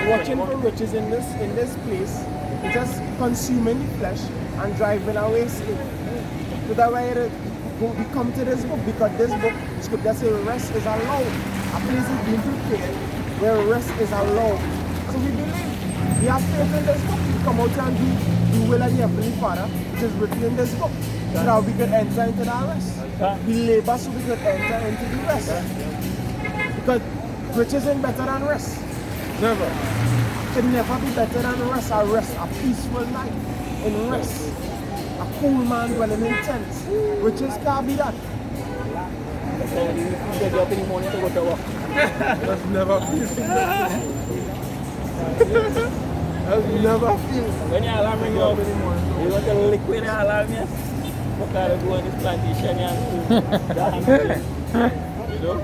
watching for riches in this place, it's just consuming the flesh and driving away sin. So that's why we come to this book, because this book, scripture says rest is allowed. A place is being prepared where rest is allowed. So we believe, we have faith in this book. We come out and do the will of the Heavenly Father, which is written in this book, so that we can enter into that rest. We labor so we can enter into the rest. Because riches ain't better than rest. Never. It can never be better than rest. A peaceful life in rest. A cool man dwelling in tents. Riches can't be that. So you get up in the morning to go to work. That's never feel. That's never feel. When your alarm ring up in the morning, you want to liquid the alarm, yes? What kind of go on this plantation, yeah? You know?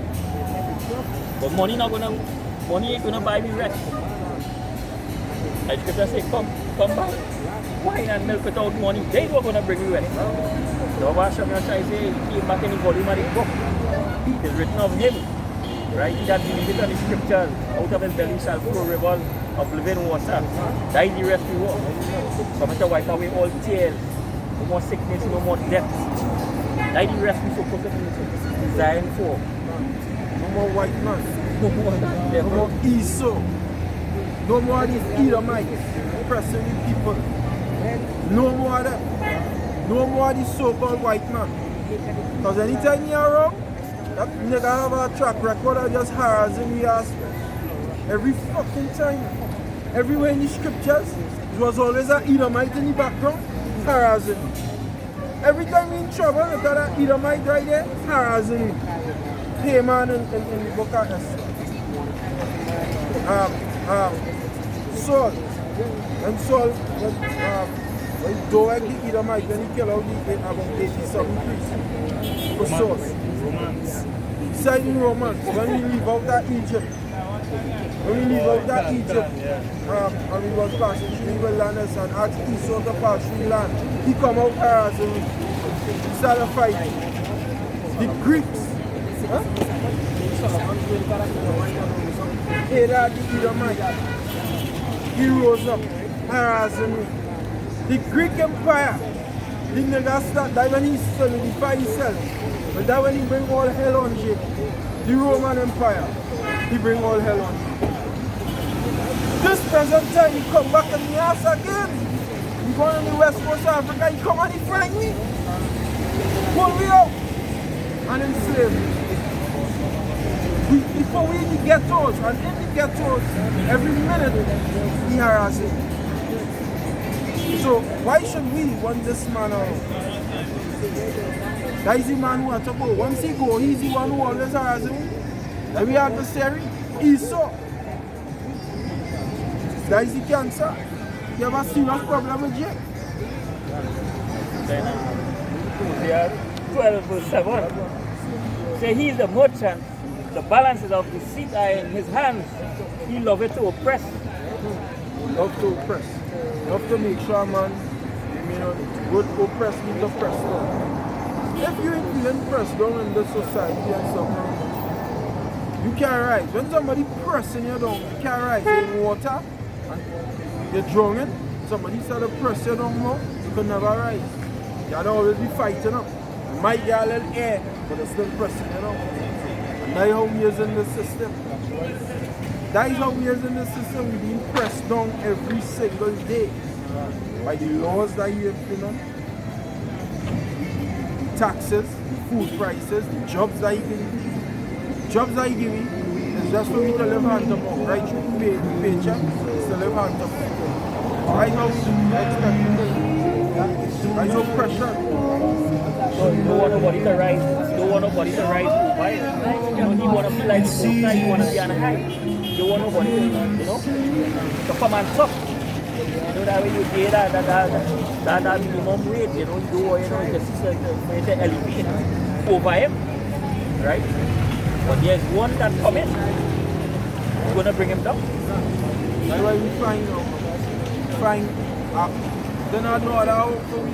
But money ain't gonna buy me rest. Like scripture say, come back. Wine and milk without money, they not gonna bring me rest. So what I'm trying to say, he came back in the volume of the book. It is written of him. Right? He that believed on the scriptures, out of his belly shall flow rivers of living water. That is the rest we want. Come to wipe away all tears. No more sickness, no more death. That is the rest we focus on desiring for. No more white man. No more Esau. No more these Edomites oppressing the people. No more of them. No more of these so-called white man. Because anytime you're wrong, that nigga have a track record of just harassing the ass. Every fucking time. Everywhere in the scriptures, it was always an Edomite in the background harassing me. Every time we in trouble, look at that Edomite right there harassing me. Haman in the book of Esther. Saul. And Saul when Doeg the Edomite, when he killed out about 80-something priests for Saul. He said in Romans, when we leave out that Egypt, and we was passing through the land and asked Esau to pass through the land, he come out harassing me. He started fighting. The Greeks, hated the Edomite. He rose up, harassing me. The Greek Empire, the nigga start, that when he solidified himself, but that when he bring all hell on shit. The Roman Empire, he bring all hell on shit. This present time, he come back in the ass again. He go on the west coast of Africa, he come and he find me. Pull me out and enslave me. Before we in the ghettos, and in the ghettos, every minute, he harassing. So why should we want this man out? That is the man who has to go. Once he go, he's the one who always harassing him. And we adversary, Esau. That is the cancer. You have a serious problem with Jake. Hosea 12 verse 7. Say he is the merchant. The balances of the seat are in his hands. He loveth to oppress. Love to oppress. Love to make sure, man, you know, good oppress means oppressed down. If you ain't feeling pressed down in this society and stuff, you can't rise. When somebody pressing you down, you can't rise in water and you're drowning. Somebody started to press you down more, you could never rise. You had to always be fighting up. You might get a little air, but it's still pressing you down. And that's how we is in the system. That is how we is in the system. We're being pressed down every single day by the laws that you implement, the taxes, the food prices, the jobs that you give me. The jobs that you give me is just for me to live hand to mouth, right through paycheck, is to live hand to mouth. Right now we expect you to live. Right now pressure. So you don't want nobody to rise. You don't want nobody to rise over it. You know, he want to feel like the outside, you want to be on a high. You don't want nobody to, you know, to come and talk. You know, that way you get that minimum wage, you know, you just to elevate over him. Right? But there's one that come in, who's going to bring him down. That's why we find then I know how for we.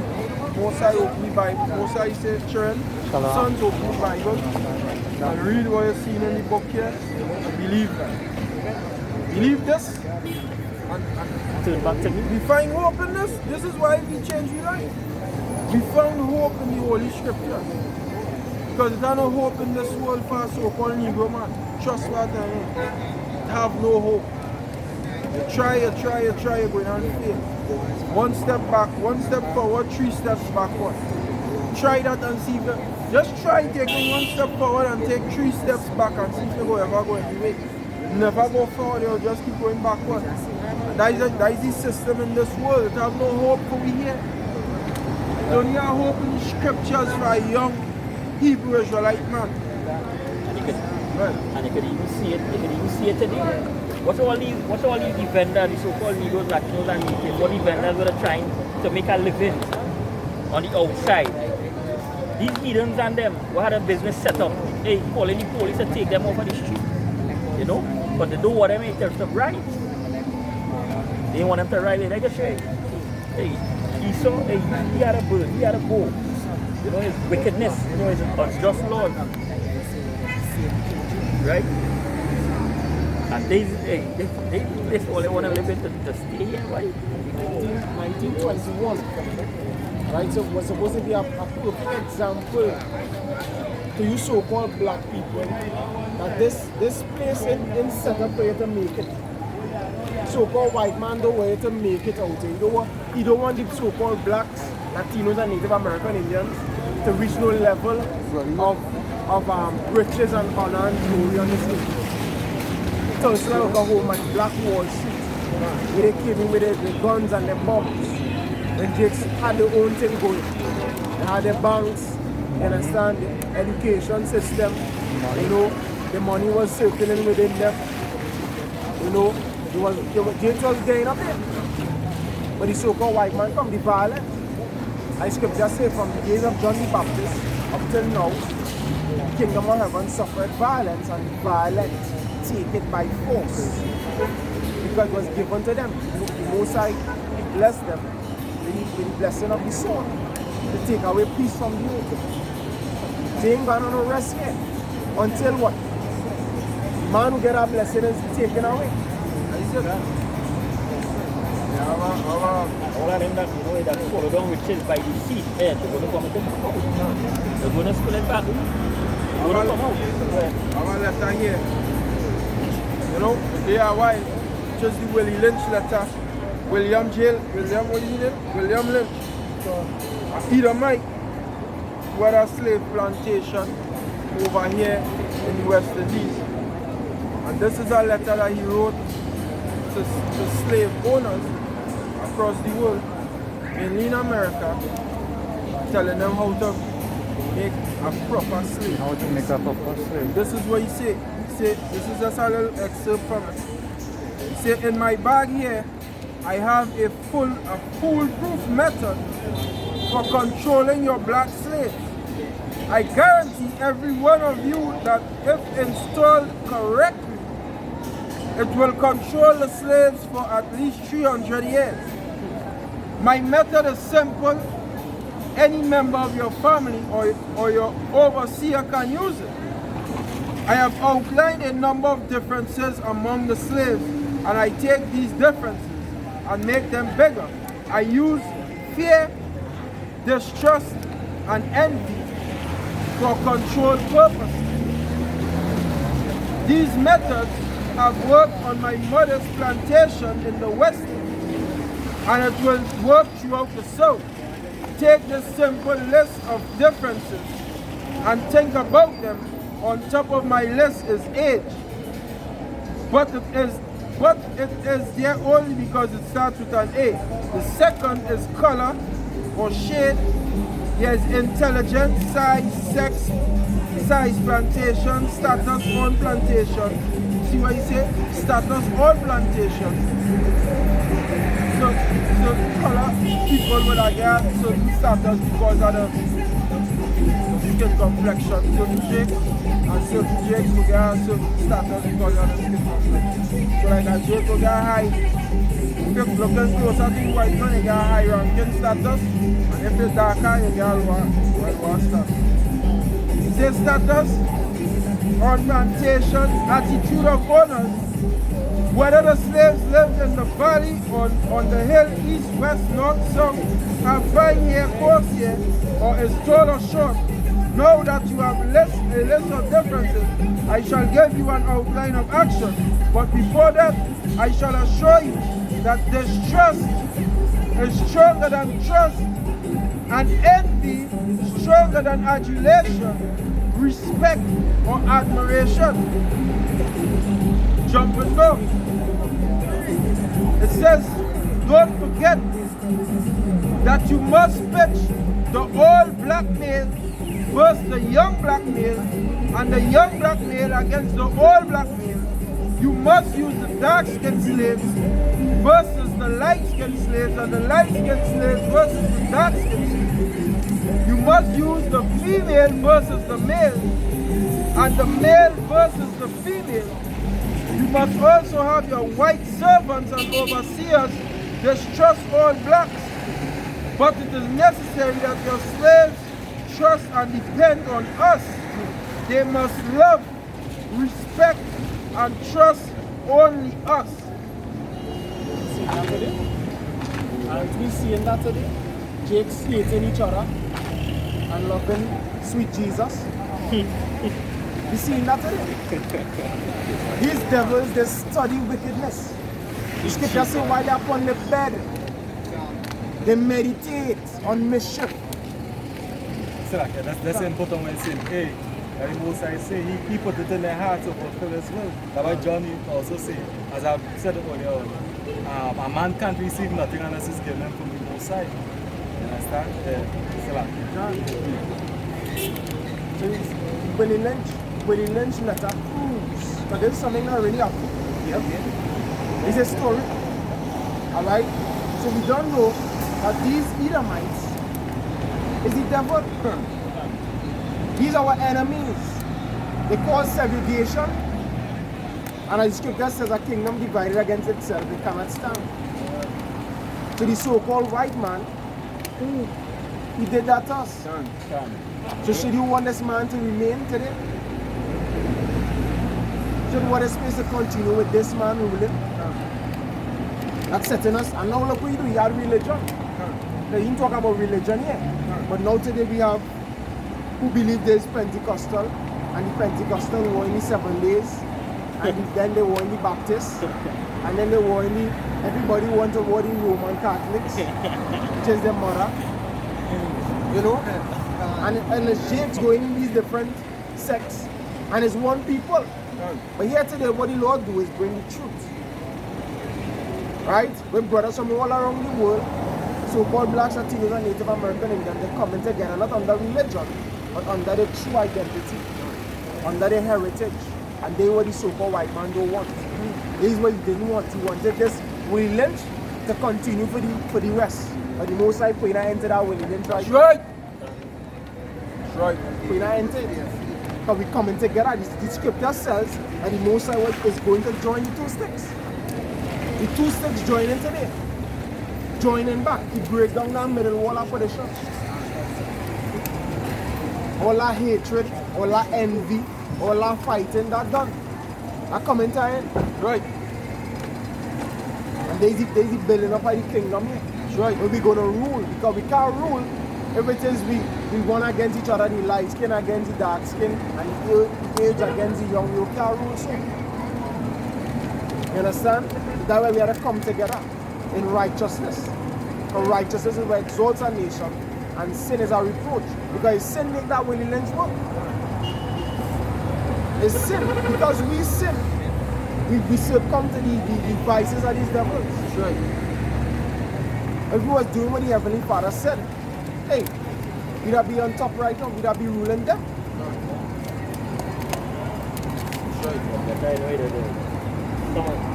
Most I open the Bible, most I say children, sons open the Bible and read what you're seeing in the book here and believe that. Believe this. Turn back to me. We find hope in this. This is why we change our life. We found hope in the Holy Scriptures. Because there's no hope in this world for a so-called Negro man. Trust what I mean. Have no hope. You try, you're going on fail. One step back, one step forward, 3 steps backward. Try that and see if you, just try taking 1 step forward and take 3 steps back and see if you ever go anyway. Never go forward, you'll just keep going backward. That is the system in this world. It has no hope for we here. You only have hope in the scriptures for a young Hebrew Israelite man. And you can even see it. You can even see it today. What's all these vendors, the so-called Negroes, Latinos, and Natives? What the vendors were trying to make a living on the outside. These heathens and them who had a business set up, hey, calling the police to take them off of the street. You know? But they don't want them to ride. They want them to ride like a train. Hey, Esau, hey, he had a bird, he had a bow. You know, his wickedness, you know, his unjust laws. Right? And they all they want to live in to stay here, right? 1921, right? So it was supposed to be a perfect example to you so-called black people that this place is set up for you to make it. So-called white man don't want you to make it out here. You don't want the so-called blacks, Latinos and Native American Indians to reach no level of riches and honor and glory on this nation. So it's like Oklahoma and Black Wall Street, where they came in with the guns and the bombs. When Jakes had their own thing going. They had the banks, you understand, the education system, you know, the money was circulating within them. You know, Jakes was getting up there. But the so-called white man come, the violence. I scripture say from the days of John the Baptist up till now, the kingdom of heaven suffered violence, and the violent take it by force. Because it was given to them. The Most High blessed them with the blessing of the sword to take away peace from the earth. They ain't gonna no rest yet. Until what? The man who get a blessing is taken away. All of them that you know that follow down riches by the sea, they're going to come and take it out. They're going to spill it back. They're going to come out. Our letter here. You know, they are why just the Willie Lynch letter. William Lynch. Edomite, who had a slave plantation over here in the West Indies. And this is a letter that he wrote to slave owners across the world, mainly in America, telling them how to make a proper slave. How to make a proper slave. This is what he said. He said, this is just a little excerpt from it. He said, in my bag here, I have a foolproof method for controlling your black slaves. I guarantee every one of you that if installed correctly, it will control the slaves for at least 300 years. My method is simple. Any member of your family or your overseer can use it. I have outlined a number of differences among the slaves, and I take these differences and make them bigger. I use fear, distrust, and envy for control purposes. These methods have worked on my mother's plantation in the West, and it will work throughout the South. Take this simple list of differences and think about them. On top of my list is age, but it is there only because it starts with an A. The second is color or shade. There's intelligence, size, sex, size, plantation, status on plantation. See what you say? Status on plantation. So color, people with a girl, certain status because of the skin complexion, certain Jakes, and certain Jakes will get a certain status because of the skin complexion. So like a Jake will get high, if you're looking closer to the white man, you get a high ranking status, and if it's darker, you get a lower status. This status on plantation, attitude of owners Whether the slaves lived in the valley or on the hill, east, west, north, south, have 5 year, 4 year, or is tall or short. Know that you have a list of differences. I shall give you an outline of action. But before that, I shall assure you that distrust is stronger than trust, and envy stronger than adulation, respect or admiration. Jumping down. It says, don't forget that you must pitch the old black male versus the young black male, and the young black male against the old black male. You must use the dark-skinned slaves versus the light-skinned slaves, and the light-skinned slaves versus the dark-skinned slaves. You must use the female versus the male, and the male versus the female. You must also have your white servants and overseers distrust all blacks. But it is necessary that your slaves trust and depend on us. They must love, respect, and trust only us. See that today? Aren't we seeing that today? Jakes hating each other and loving sweet Jesus. We seeing that today? These devils, they study wickedness. The scripture say while they're upon the bed, they meditate on mischief. So that's important when saying, hey, the Most High say he put it in their heart to fulfill his will. That's why John also say, as I've said it earlier, a man can't receive nothing unless it's given from the Most High. You understand? Willie Lynch letter proves, but there's something that really happened. Yep. It's a story. Alright? So we don't know that these Edomites is the devil. These are our enemies. They cause segregation. And as the scripture says, a kingdom divided against itself, it cannot stand. So the so-called white man, he did that to us. So should you want this man to remain today? Should we want this place to continue with this man ruling? That's setting us. And now look what you do, you have religion. Now you didn't talk about religion here. But now today we have who believe there's Pentecostal, and the Pentecostal were in the 7 days, and then they were in the Baptists, and then they were in the, everybody wants to word in Roman Catholics, which is their mother. You know? And the shapes going in these different sects, and it's one people. But here today, what the Lord do is bring the truth. Right? With brothers from all around the world, so-called blacks, Latinos, and Native American Indians, they're coming together, not under religion, but under their true identity, under their heritage. And they were the so-called white man don't want. This is what he didn't want. He wanted this Willie Lynch to continue for the rest. But the Most High put an end to that Willie Lynch. Right? Right. Right. Put an end to it. Because we coming together. The scripture says that the Most High is going to join the 2 sticks. The 2 sticks joining today. Joining back. He break down that middle wall of opposition. All that hatred, all that envy, all that fighting, that done. That coming to an end. Right. And there's the building up of the kingdom here. Right. We're going to rule. Because we can't rule if it is we run against each other, the light skin against the dark skin, and the age against the young. You can't rule so. You understand? That's why we have to come together in righteousness. For righteousness is what exalts a nation, and sin is a reproach. Because sin make that Willie Lynch work. It's sin. Because we sin, we succumb to the vices of these devils. Right. If we was doing what the Heavenly Father said, hey, we'd have be on top right now, we'd have be ruling them.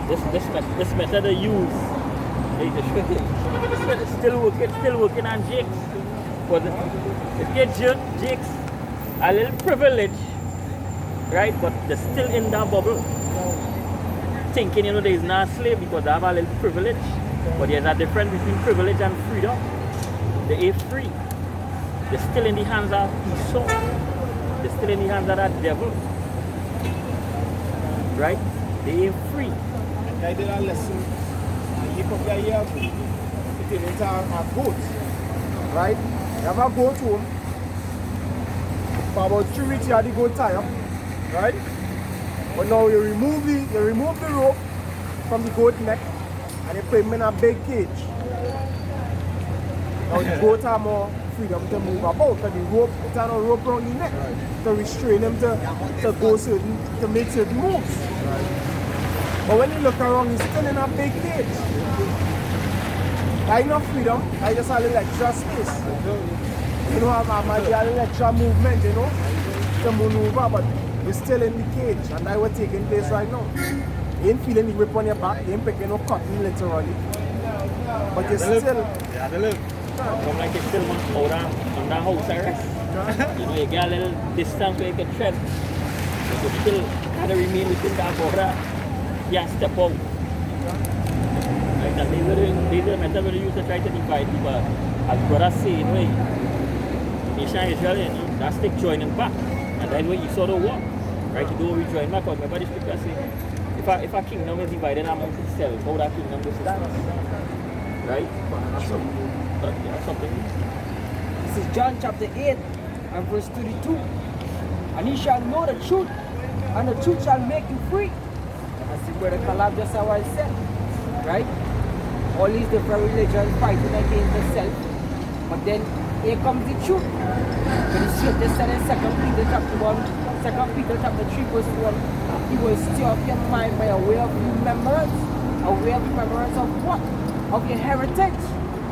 This method they use, this method is still working on Jakes. But it gets Jakes a little privilege, right? But they're still in that bubble. Thinking, there's not a slave because they have a little privilege. But there's a difference between privilege and freedom. They ain't free. They're still in the hands of Esau. They're still in the hands of that devil. Right? They ain't free. I did a lesson a year ago. It into a goat, right? You have a goat home. For about 3 weeks you have the goat tie up, right? But now you remove the rope from the goat neck and you put him in a big cage. Now the goat have more freedom to move about because the rope, it's not a rope around the neck to restrain him to go certain, to make certain moves. But when you look around, he's still in a big cage. I enough freedom, I just have a little extra space. You know, I'm a little extra movement, you know, to maneuver, but you're still in the cage, and that's what's taking place right now. You ain't feeling the whip on your back, you ain't picking no cotton literally. But you're still... Yeah, they live. Come like you're still on that house arrest. You know, you get a little distance where you can tread. You can still kind of remain within that border. You can't step out. Like that, these are the methods we use to try to divide people. As brothers say, in way, nation Israel, you know, that stick joining back. And then when you sort of walk, right, you do rejoin back. Because remember the scripture say, if a kingdom is divided among itself, how that kingdom will stand? Right? That's something. This is John chapter 8 and verse 32. And ye shall know the truth, and the truth shall make you free. As the brother Calab just how I said. Right? All these different religions fighting against themselves. But then here comes the truth. But the scripture said in 2 Peter chapter 1, 2 Peter chapter 3 verse 1, he will stir up your mind by a way of remembrance. A way of remembrance of what? Of your heritage.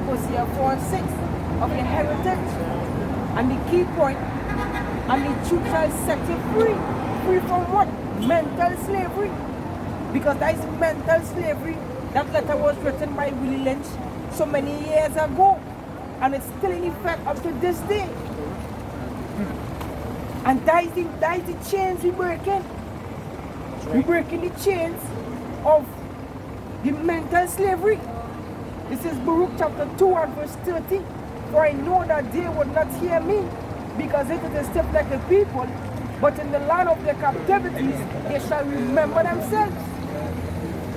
Hosea 4 and 6. Of your heritage. And the key point, and the truth shall set you free. Free from what? Mental slavery. Because that is mental slavery. That letter was written by Willie Lynch so many years ago. And it's still in effect up to this day. And that is the chains we breaking. We're breaking the chains of the mental slavery. This is Baruch chapter 2 and verse 30. For I know that they would not hear me, because it is stiff like the people, but in the land of their captivities they shall remember themselves.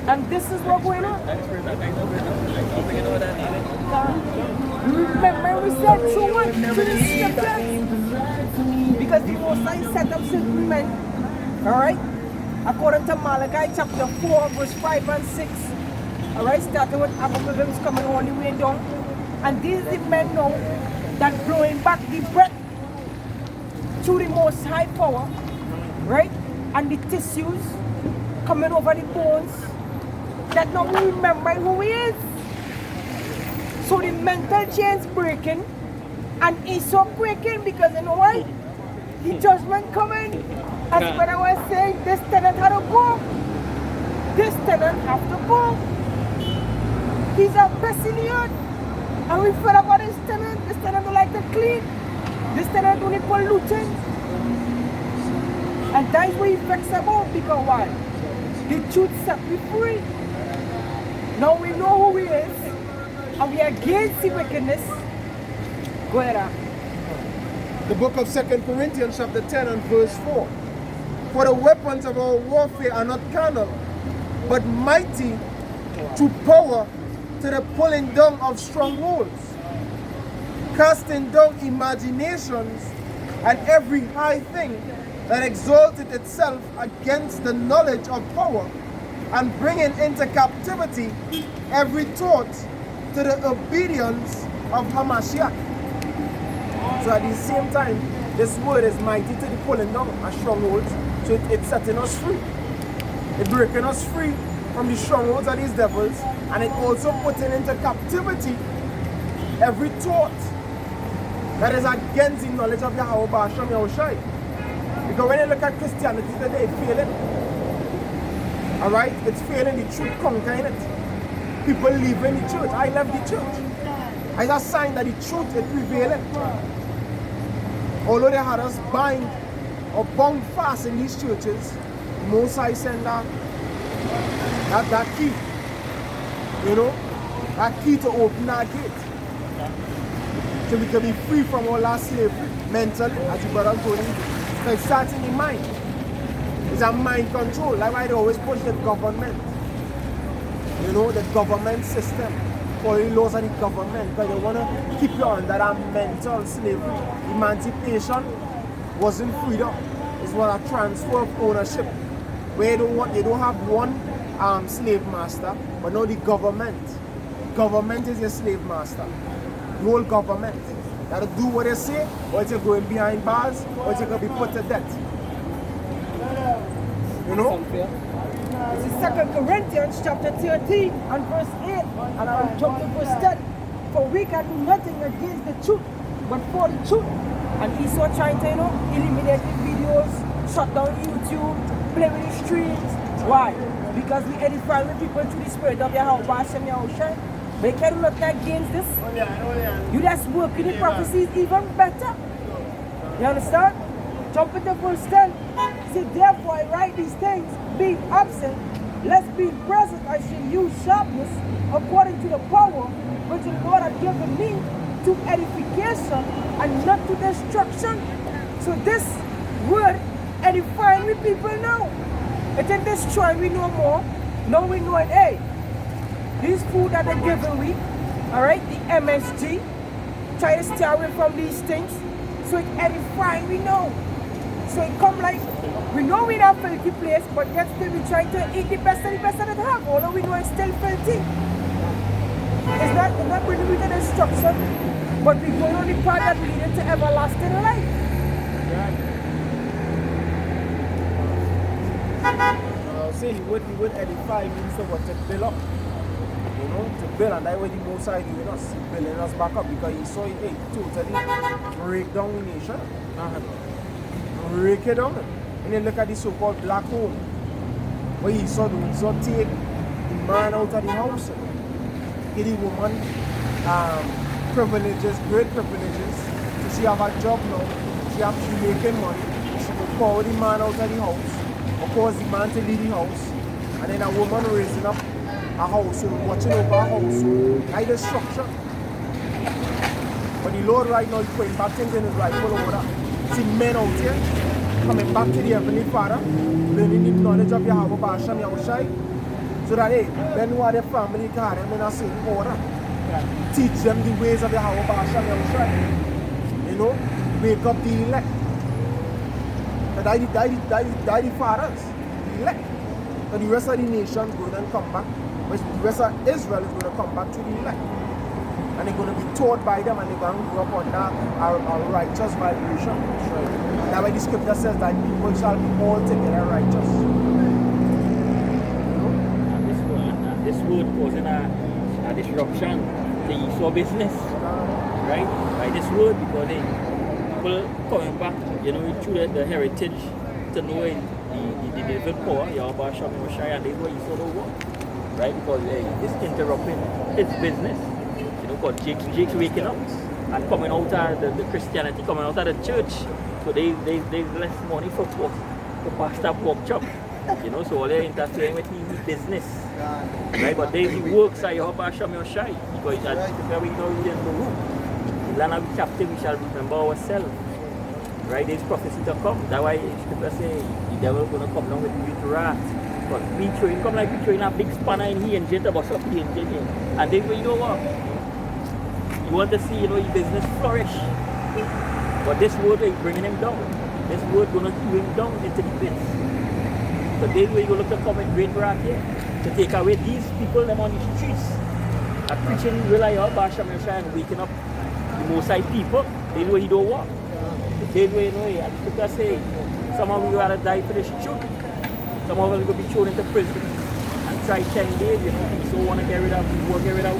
And this is what's going on. Remember we said so much to the scriptures. Because the Most High set up certain men, alright? According to Malachi chapter 4 verse 5 and 6. Alright, starting with Apocalypse coming all the way down. And these the men now that blowing back the breath to the Most High power, right? And the tissues coming over the bones, that now we remember who he is. So the mental chains breaking and Esau breaking, because you know why? The judgment coming. As what I was saying, this tenant had to go. This tenant have to go. He's a pest in the earth. And we feel about this tenant. This tenant don't like to clean. This tenant only polluting. And that's what he vexed about, because why? The truth set me free. Now we know who he is. And we are against the wickedness. Go ahead, The book of 2 Corinthians chapter 10 and verse 4. For the weapons of our warfare are not carnal, but mighty to power to the pulling down of strongholds, casting down imaginations and every high thing that exalted itself against the knowledge of power, and bringing into captivity every thought to the obedience of Hamashiach. So at the same time, this word is mighty to the pulling down of strongholds, so it's setting us free. It's breaking us free from the strongholds of these devils, and it also putting into captivity every thought that is against the knowledge of Yahweh Ba'ashem Yahushai. Because when you look at Christianity today, it's failing. Alright? It's failing, the truth conquering it. People leaving the church. I left the church. It's a sign that the truth is prevailing. Although they had us bind or bound fast in these churches, Most High send that key. You know? That key to open our gate. So we can be free from all our slavery, mentally, as the brother told you. So it starts in the mind. It's a mind control. That's why they always push the government. You know, the government system. Following laws of the government, because they want to keep you under that mental slavery. Emancipation wasn't freedom. It was a transfer of ownership. Where they don't have one slave master, but now the government. Government is your slave master. The whole government. That'll do what they say, or you're going behind bars, or you're going to be put to death. You know? This is 2 Corinthians chapter 13 and verse 8. And I will jump to verse 10. For we can do nothing against the truth, but for the truth. And Esau trying to, eliminate the videos, shut down YouTube, play with the streams. Why? Because we edify the people through the spirit of Yahweh Hashem Yahushua. They can look against this. You just working the prophecies even better. You understand? Jump into verse 10. See, therefore I write these things, being absent, lest being present I should use sharpness according to the power which the Lord has given me to edification and not to destruction. So this word edifying with people now. It ain't destroying we no more. Now we know it, hey, this food that they're giving we, alright, the MSG, try to stay away from these things. So it's edifying we know. So it come like, we know we're in a filthy place, but yet still we try to eat the best of that have. Although we know it's still filthy. It's not bringing me to destruction, but we're going on the path that leads to everlasting life. Say he would edify means to what? To build up. You know, to build, and that's what the Most High doing us. He's building us back up because he saw it totally break down the nation. Break it down. And then look at the so-called black hole. Where he saw take the man out of the house. Give the woman privileges, great privileges. So she have a job now. She have to be making money. She will call the man out of the house. Of course, the man to leave the house. And then a woman raising up a household, watching over a household. Like the structure. But the Lord right now is putting back things in his rightful order. See men out here coming back to the Heavenly Father, learning the knowledge of Yahweh Basham Yahushai, so that hey, then who are their family can have them in a certain order. Teach them the ways of Yahweh Basham Yahushai. You know, wake up the elect. Die the fathers, the elect. So the rest of the nation go and come back. But the rest of Israel is going to come back to the elect. And they're going to be taught by them, and they're going to grow up under a righteous vibration. Right. That's why the scripture says that people shall be all together righteous. You know? This word causing a disruption to Esau business. Right? By this word, because people coming back, through the heritage to know the divine power, Yahweh Hashem Yahushai, and this is what Esau don't want. Right? Because it's interrupting his business. Because Jake's waking up and coming out of the Christianity, coming out of the church. So there's less money for pastor pork chop. So all they're interfering with his business. Right? But there's the works of Yahweh Hashem Yahushai. Because as we know in the room, the land of the captive we shall remember ourselves. Right? There's prophecy to come. That's why scripture say the devil is going to come down with great wrath. But we come like we throwing a big spanner in here and jet bus up here and then you know what? You want to see, your business flourish. But this word is bringing him down. This word going to bring him down into the pits. So then we're going to come with great wrath here to take away these people them on the streets are preaching real Basham and waking up the Most High people. They know he don't want. They know and people say some of you gotta die for this truth. Some of us will be thrown into prison and try 10 days, So want to get rid of, we won't get rid of.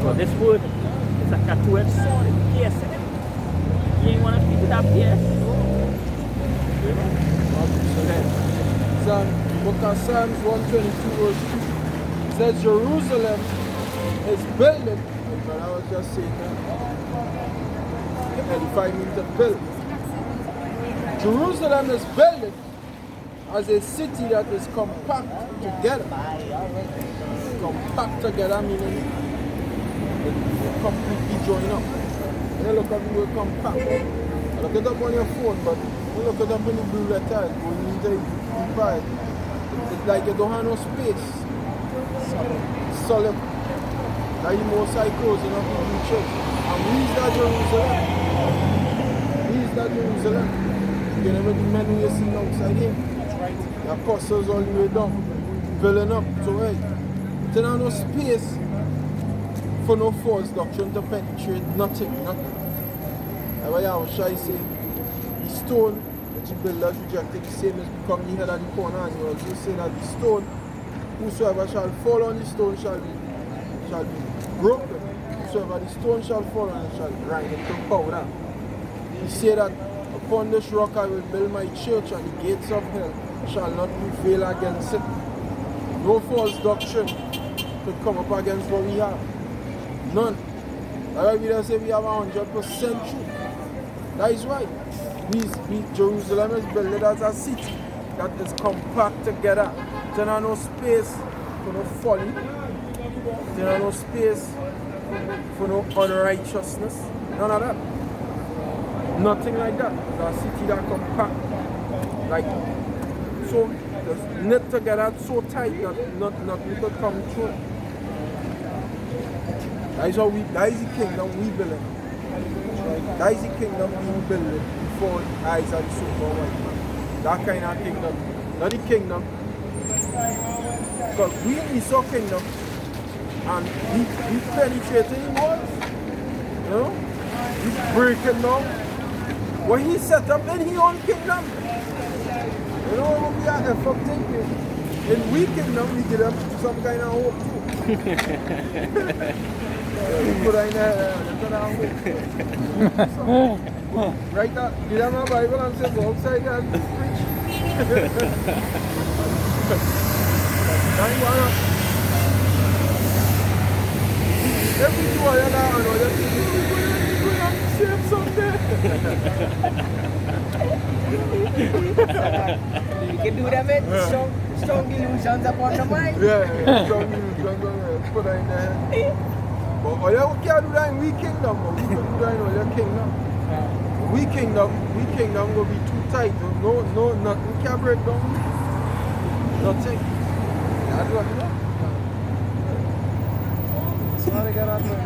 So this word is like a two-edged sword, it's piercing him. You ain't want to speak with that pierce. Book of Psalms 122 verse 2 says Jerusalem is building, but I was just saying that, edify means to build. Jerusalem is building as a city that is compact together. Compact together meaning completely join up. When you look at the word compact, look it up on your phone, but when you look it up in the blue letter, when you need to divide, it's like you don't have no space. Solid. That the Most High closing up the new church. And we is that Jerusalem. We is that Jerusalem. You know, the men who are sitting outside here. The apostles all the way down. Filling up. So, hey, there are no space for no false doctrine to penetrate. Nothing. And what I was trying to say, the stone that you build that rejected, the same as become the head of the corner. And you also say that the stone, whosoever shall fall on the stone shall be broken. Whosoever the stone shall fall on it shall grind it to powder. He said that upon this rock I will build my church, and the gates of hell shall not prevail against it. No false doctrine could come up against what we have. None. That's why we don't say we have 100% truth. That is why Jerusalem is built as a city that is compact together. There are no space for no folly. There are no space for no unrighteousness. None of that. Nothing like that. It's a city that compact. Like, so just knit together so tight that nothing could come through. That is the kingdom we build. That is the kingdom we build before the eyes of the super white man. That kind of kingdom. Not the kingdom. Because we in Esau kingdom and we penetrating the walls. You know? He's breaking down what he set up in his own kingdom. You know what we are effecting? In we kingdom we give them some kind of hope too. Put in there, right now, give them a Bible and say go outside and preach. Every 2 hours now, I know that you're going to save someday. You can do that, man. Strong delusions upon the mind. Yeah, strong delusions. Put in there. But we can't do that in we kingdom, but we can do that in other kingdom. We kingdom will be too tight. No, nothing we can't break down. Nothing. That's what you know. So how they get out there?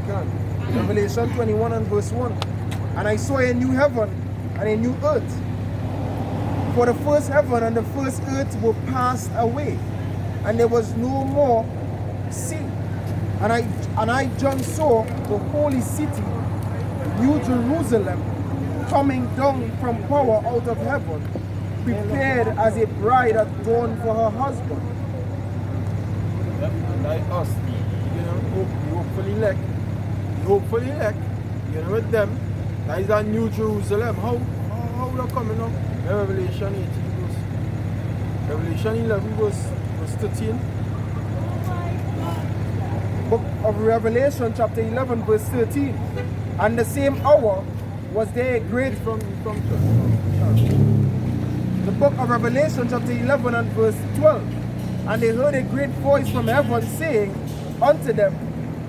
Can't. Revelation 21 and verse 1. And I saw a new heaven and a new earth. For the first heaven and the first earth were passed away, and there was no more sea. And I, John, saw the holy city, New Jerusalem, coming down from power out of heaven, prepared as a bride adorned for her husband. Like us, you know, hopefully elect, you know, with them. That is a New Jerusalem. How they're coming up? Revelation 18 verse. Revelation 11 verse 13. Book of Revelation chapter 11 verse 13. And the same hour was there a great From the book of Revelation chapter 11 and verse 12. And they heard a great voice from heaven saying unto them,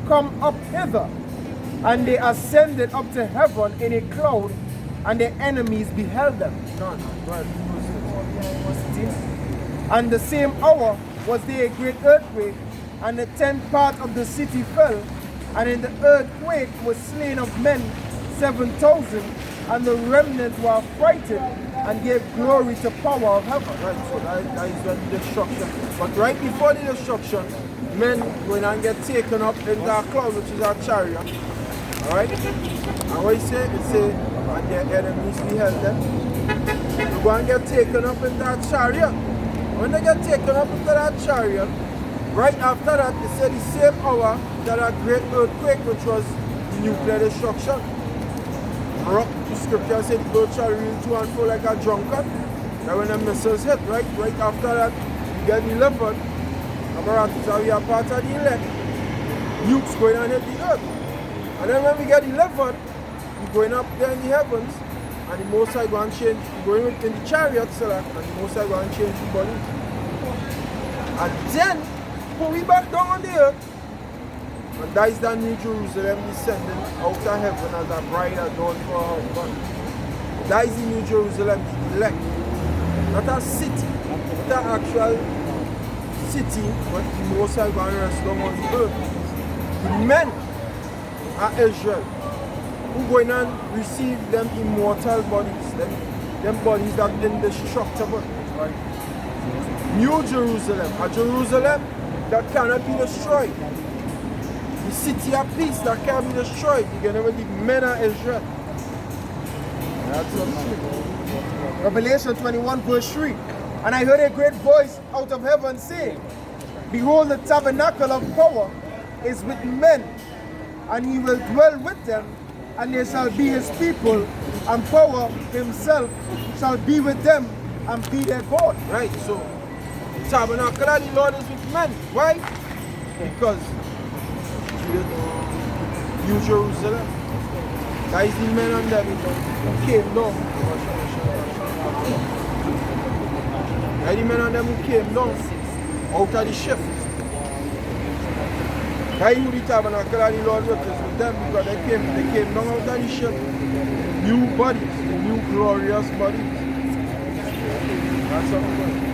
Come up hither. And they ascended up to heaven in a cloud, and their enemies beheld them. And the same hour was there a great earthquake, and the 10th part of the city fell, and in the earthquake was slain of men 7,000, and the remnant were frightened and gave glory to power of heaven. Right, so that is the destruction. But right before the destruction, men going and get taken up in that cloud, which is our chariot. Alright? And what he say? It say, and their enemies beheld them. They go and get taken up in that chariot. When they get taken up into that chariot, right after that, they say the same hour that a great earthquake, which was nuclear destruction. The scripture said the boat shall reel to and fro like a drunkard. That when the missiles hit, right after that, you get the leopard. So we are part of the elect. Nukes going and hit the earth. And then when we get the leopard, we're going up there in the heavens, and the Most High go and change, we're going in the chariot, and the Most High go and change the body. And then, put we back down on the earth, and that is the New Jerusalem descending out of heaven as a bride adorned for her husband. That is the New Jerusalem, the elect. Not a city, not an actual city, but the Most High going to rest down on the earth. The men are Israel, who going and receive them immortal bodies, them bodies that indestructible. Right? New Jerusalem, a Jerusalem that cannot be destroyed. The city of peace that can't be destroyed. You're going to the men of Israel. That's what Revelation 21 verse 3. And I heard a great voice out of heaven saying, Behold, the tabernacle of power is with men, and he will dwell with them, and they shall be his people, and power himself shall be with them and be their God. Right, so the tabernacle of the Lord is with men. Why? Because New Jerusalem, that is the men and them who came down. That is the men and them who came down out of the ship. That is who the tabernacle of the Lord represents them, because they came down out of the ship. New bodies, new glorious bodies. That's what I'm going.